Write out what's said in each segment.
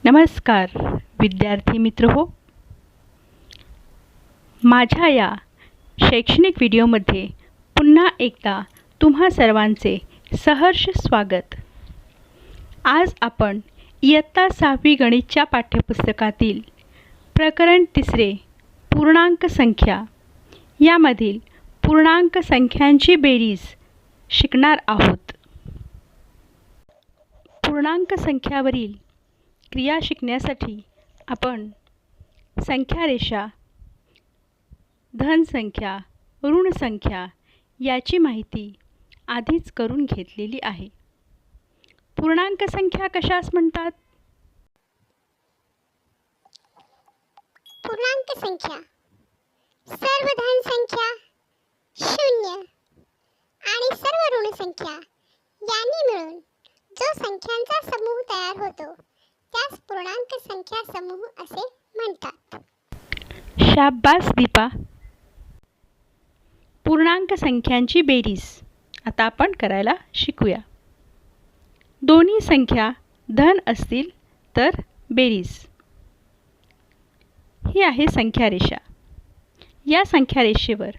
नमस्कार विद्यार्थी मित्र हो, माझ्या या शैक्षणिक व्हिडिओमध्ये पुन्हा एकदा तुम्हा सर्वांचे सहर्ष स्वागत। आज आपण इयत्ता 6वी गणितच्या पाठ्यपुस्तकातील प्रकरण 3 पूर्णांक संख्या यामधील पूर्णांक संख्यांची बेरीज शिकणार आहोत। पूर्णांक संख्यावरील क्रिया शिकण्यासाठी आपण संख्या रेषा, धन संख्या, ऋण संख्या याची माहिती आधीच करून घेतलेली आहे। पूर्णांक संख्या कशास म्हणतात? पूर्णांक संख्या सर्व धन संख्या, शून्य आणि सर्व ऋण संख्या यांनी मिळून जो संख्यांचा समूह तयार होतो त्यास पूर्णांक संख्या समूह असे म्हणतात। शाबास दीपा। पूर्णांक संख्यांची बेरीज आता आपण करायला शिकूया। दोन्ही संख्या धन असतील तर बेरीज। ही आहे संख्या रेषा। या संख्या रेषेवर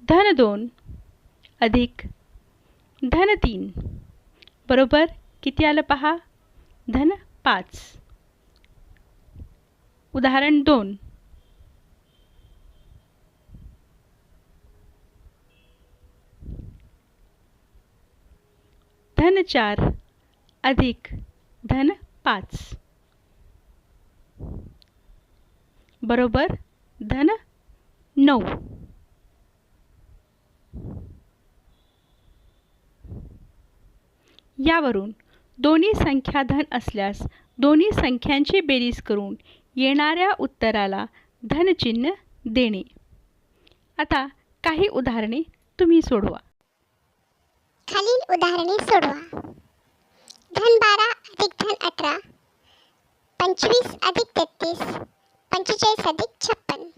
धन 2 अधिक धन 3 बरोबर किती आलं पहा? धन 5। उदाहरण 2, धन 4 अधिक धन 5 बरोबर धन 9। यावरून दोन्ही संख्या धन असल्यास दोन्ही संख्यांची बेरीज करून येणाऱ्या उत्तराला धनचिन्ह देणे। आता काही उदाहरणे तुम्ही सोडवा। खालील उदाहरणे सोडवा। धन 12 अधिक धन 18, 25 अधिक 33, 45 अधिक 56।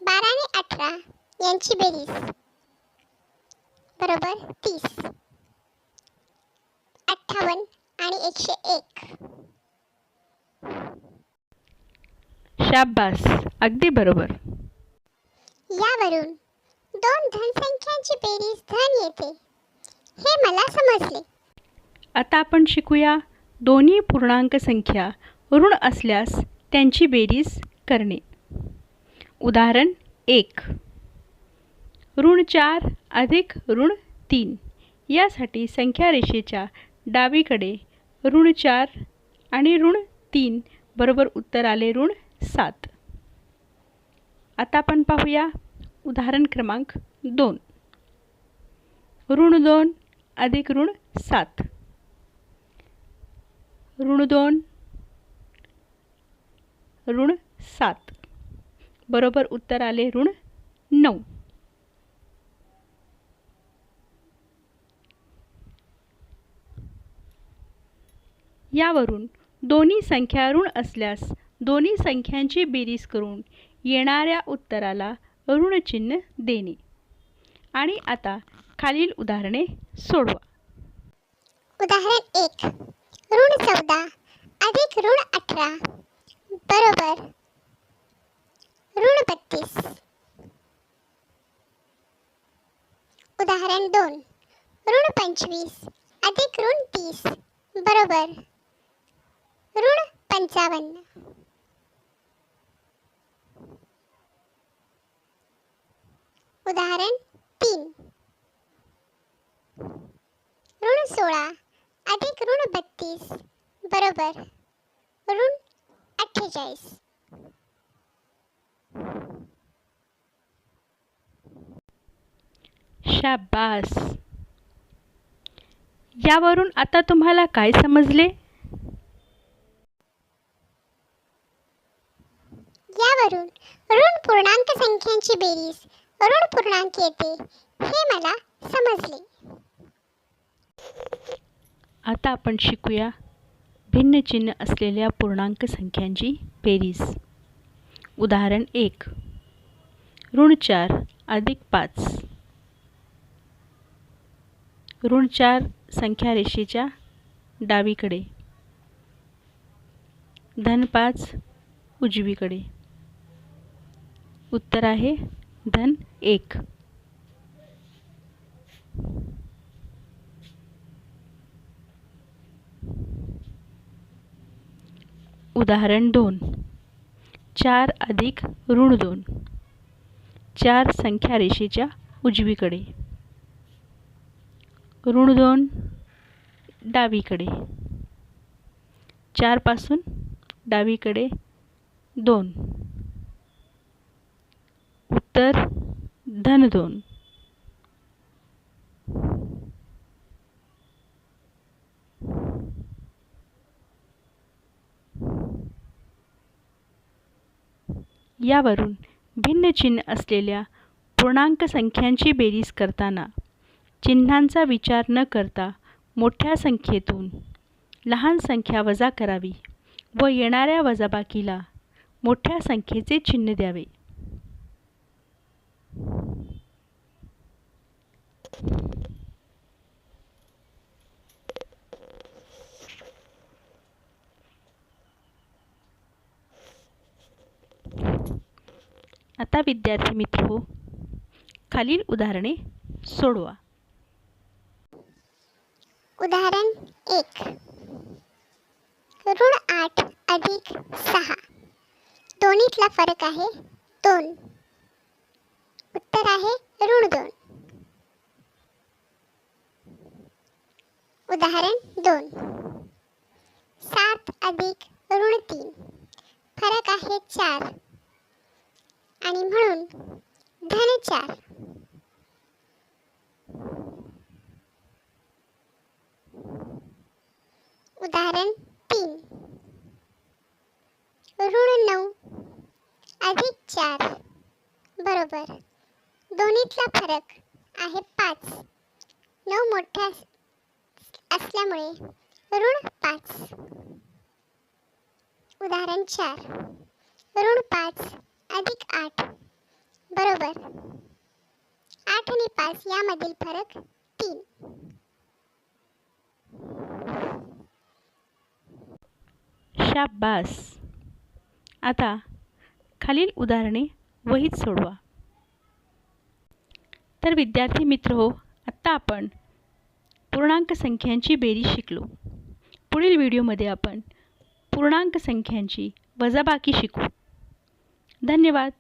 12 आणि 18 यांची बेरीज बरोबर 30। 58 आणि 101। शाबास, अगदी बरोबर। यावरून दोन धनसंख्यांची बेरीज धन येते हे मला समजले। आता आपण शिकूया दोन्ही पूर्णांक संख्या ऋण असल्यास त्यांची बेरीज करणे। उदाहरण 1, ऋण 4 अधिक ऋण 3। यासाठी संख्या रेषेच्या डावीकडे ऋण 4 आणि ऋण 3 बरोबर उत्तर आले ऋण 7। आता आपण पाहूया उदाहरण क्रमांक 2, ऋण 2 अधिक ऋण 7। ऋण 2 ऋण 7 बरोबर उत्तर आले ऋण 9। यावरून दोन्ही संख्या ऋण असल्यास दोन्ही संख्यांची बेरीज करून येणाऱ्या उत्तराला ऋणचिन्ह देणे। आणि आता खालील उदाहरणे सोडवा। उदाहरण 1, ऋण 14 अधिक ऋण 18 बरोबर ऋण 32। उदाहरण 2, ऋण 25 अधिक ऋण 30 बरोबर ऋण 55। उदाहरण 3, ऋण 16 अधिक ऋण 32 बरोबर ऋण 48। शाबास। यावरून आता तुम्हाला काय समजले? यावरून ऋण पूर्णांक संख्यांची बेरीज ऋण पूर्णांक येते हे मला समजले। आता आपण शिकूया भिन्न चिन्ह असलेल्या पूर्णांक संख्यांची बेरीज। उदाहरण 1, ऋण 4 अधिक 5। ऋण 4 संख्या रेषेच्या डावीकडे धन 5 उजवीकडे. उत्तर आहे धन 1. उदाहरण 2. 4 अधिक ऋण 2. 4 संख्या रेषेच्या उजवीकडे. ऋण 2 डावीकडे. 4 पासून डावीकडे 2. उत्तर धन 2. यावरून भिन्न चिन्ह असलेल्या पूर्णांक संख्यांची बेरीज करताना चिन्हांचा विचार न करता मोठ्या संख्येतून लहान संख्या वजा करावी व येणाऱ्या वजाबाकीला मोठ्या संख्येचे चिन्ह द्यावे. आता विद्यार्थी मित्रहो, खालील उदाहरणे सोडवा. उदाहरण 1. ऋण 8 अधिक 6. दोन्हीतला फरक आहे 2. उत्तर आहे ऋण 2. उदाहरण 2. 7 अधिक ऋण 3. फरक आहे 4 आणि म्हणून धन 4. उदाहरण 3. ऋण 9 अधिक 4 बरोबर दोन्हीतला फरक आहे 5. 9 मोठा असल्यामुळे ऋण 5. उदाहरण 4. ऋण 5 अधिक 8 बरोबर 8 आणि 5 यामधील फरक 3. शाबास. आता खालील उदाहरणे वहीत सोडवा. तर विद्यार्थी मित्रहो, आत्ता आपण पूर्णांक संख्यांची बेरीज शिकलो. पुढील व्हिडिओमध्ये आपण पूर्णांक संख्यांची वजाबाकी शिकू. धन्यवाद.